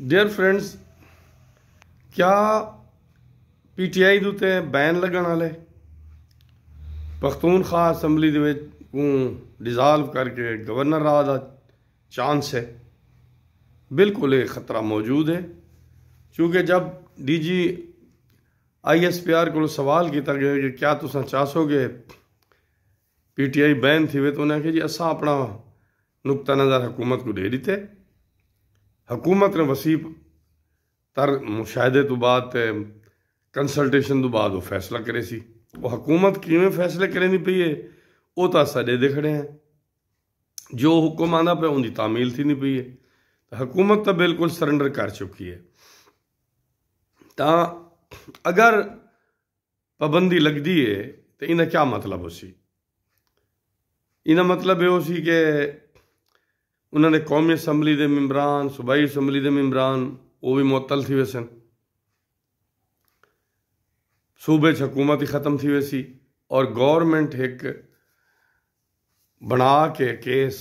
Dear friends, क्या PTI ਦੇ ਉੱਤੇ बैन लगन वाले पख्तूनख्वा असैम्बली को डिज़ाल्व करके गवर्नर राह का चांस है। बिल्कुल एक ख़तरा मौजूद है, क्योंकि जब DG ISPR को सवाल किया गया कि क्या तुम चाहोगे PTI बैन थी, तो उन्हें आखिया जी असा अपना नुकता नज़र हुकूमत को दे दिते। हुकूमत ने वसी तर मुशाहदे तो बाद कंसल्टेशन तो बाद वो फैसला करे सी। वो हुकूमत किवें फैसले करेंदी पई है वो तो साडे दे खड़े हैं। जो हुक्म आंदा पे उनकी तामील थी नहीं पई है, तो हुकूमत तो बिल्कुल सरेंडर कर चुकी है। तो अगर पाबंदी लगती है तो इन्हें क्या मतलब हो सी? इन्हें मतलब ये हो सी कि उन्होंने कौमी असैम्बली के मैंबरान, सूबाई असैम्बली के मैंबरान वो भी मुअत्तल थी वैसन, सूबे हुकूमत ही खत्म थी वैसी, और गवर्नमेंट एक बना के केस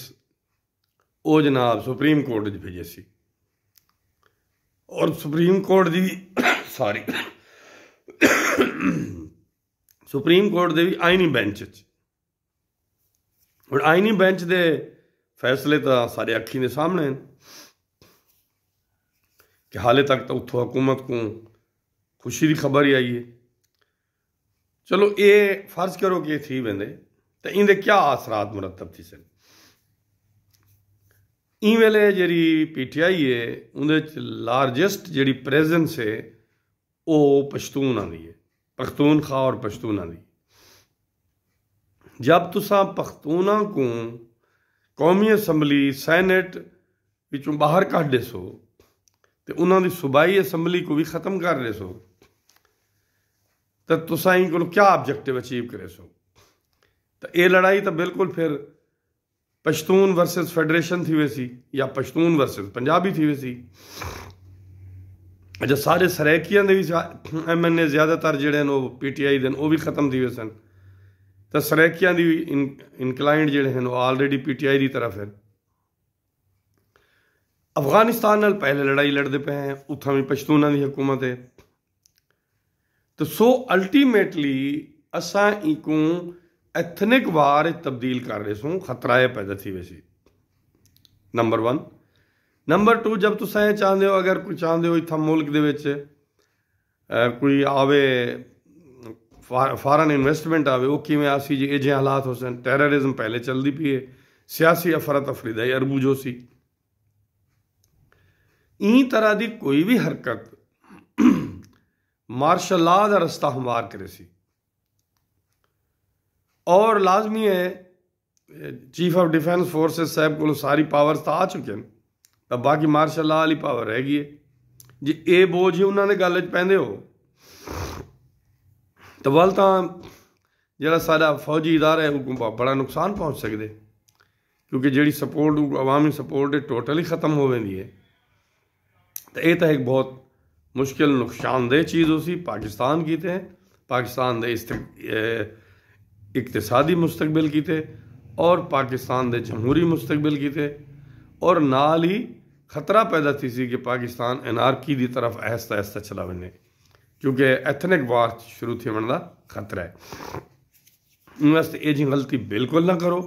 वो जनाब सुप्रीम कोर्ट भेजे सी, और सुप्रीम कोर्ट दी सॉरी सुप्रीम कोर्ट दे भी आईनी बेंच और आईनी बेंच दे फैसले तो सारे अखी के सामने हैं कि हाले तक तो उतो हुकूमत को खुशी की खबर ही आई है। चलो ये फर्ज करो कि थी वेंदे तो इनके क्या असरात मुरतब थी सन। ई वेले जी PTI है उन्हें लार्जेस्ट जी प्रेजेंस है वो पश्तून की है, पख्तूनख्वा और पश्तूना की। जब तुसा पख्तूना को कौमी असैम्बली सैनेट विचों बाहर कढ़ दे सो तो उन्होंने सूबाई असैम्बली को भी खत्म कर रहे सो, तो तुसा इनको क्या ऑब्जेक्टिव अचीव करे सो? तो ये लड़ाई तो बिल्कुल फिर पश्तून वर्सेस फेडरेशन थी वैसी या पश्तून वर्सेस पंजाबी थी वैसी। अच्छा, सारे सरायकियां दे भी MNA ज्यादातर जेडे वो PTI दे वो भी खत्म थी वै सन, तो सरायकियां दी इनकलाइंड जेडे हैं वो ऑलरेडी PTI की तरफ है। अफगानिस्तान नाल पहले लड़ाई लड़ते पे हैं, उत्थां भी पश्तूना की हुकूमत है। तो सो अल्टीमेटली असा इको एथनिक वार तब्दील कर रहे सो, खतरा है पैदा थी वैसी। नंबर 1। नंबर 2, जब तुम ये चाहते हो, अगर कोई चाहते हो इतना मुल्क दे विच कोई आवे फॉरन इन्वेस्टमेंट आवे, वो किवें आसी जी ये हालात हो सन, टैररिज्म पहले चलती पी है, सियासी अफरा तफरी दा अरबूज हो सी। ई तरह की कोई भी हरकत मार्शल लॉ का रस्ता हमवार करे सी, और लाजमी है चीफ ऑफ डिफेंस फोर्सेस साहब को सारी पावर्स तो आ चुके हैं, तो बाकी मार्शल लॉ वाली पावर रह गई है जी। ये बोझ ही उन्होंने गल पैंदे हो तो वल तो जरा सारा फौजी इदारा है वो बड़ा नुकसान पहुँच सकते, क्योंकि जी सपोर्ट अवामी सपोर्ट है टोटली ख़त्म हो गई है। तो ये तो एक बहुत मुश्किल नुकसानदेह चीज़ उसी पाकिस्तान की थे, पाकिस्तान दे इक्तिसादी मुस्तकबिल की थे और पाकिस्तान दे जमहूरी मुस्तकबिल की थे, और नाल ही खतरा पैदा थी सी कि पाकिस्तान एनार्की की तरफ आहिस्ता आहिस्ता चला बने, क्योंकि एथनिक वार शुरू थी बनने का खतरा है। इन वास्ते ये जी गलती बिल्कुल ना करो,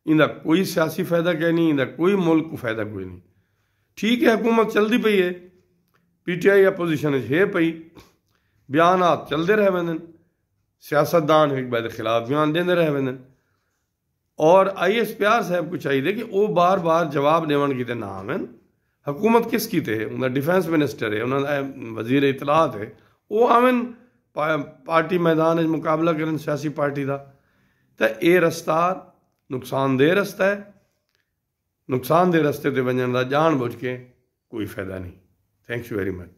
इनका कोई सियासी फायदा क्या नहीं, इनका कोई मुल्क को फायदा कोई नहीं। ठीक है, हुकूमत चलती पई है, PTI अपोजिशन है पई, बयान चलते रह वेंदे, सियासतदान एक बार खिलाफ बयान देते रह वेंदे, और ISPR साहब को चाहिए कि वो बार बार जवाब देवन किते ना आवन। हुकूमत किस की थे, उनका डिफेंस मिनिस्टर है, उन्होंने वजीर इतलात है, वो आवन पार्टी मैदान मुकाबला करन सियासी पार्टी का। तो ये रस्ता नुकसानदेह रस्ता है, नुकसानदेह रस्ते ते वजन का जान बुझ के कोई फायदा नहीं। Thanks you very much.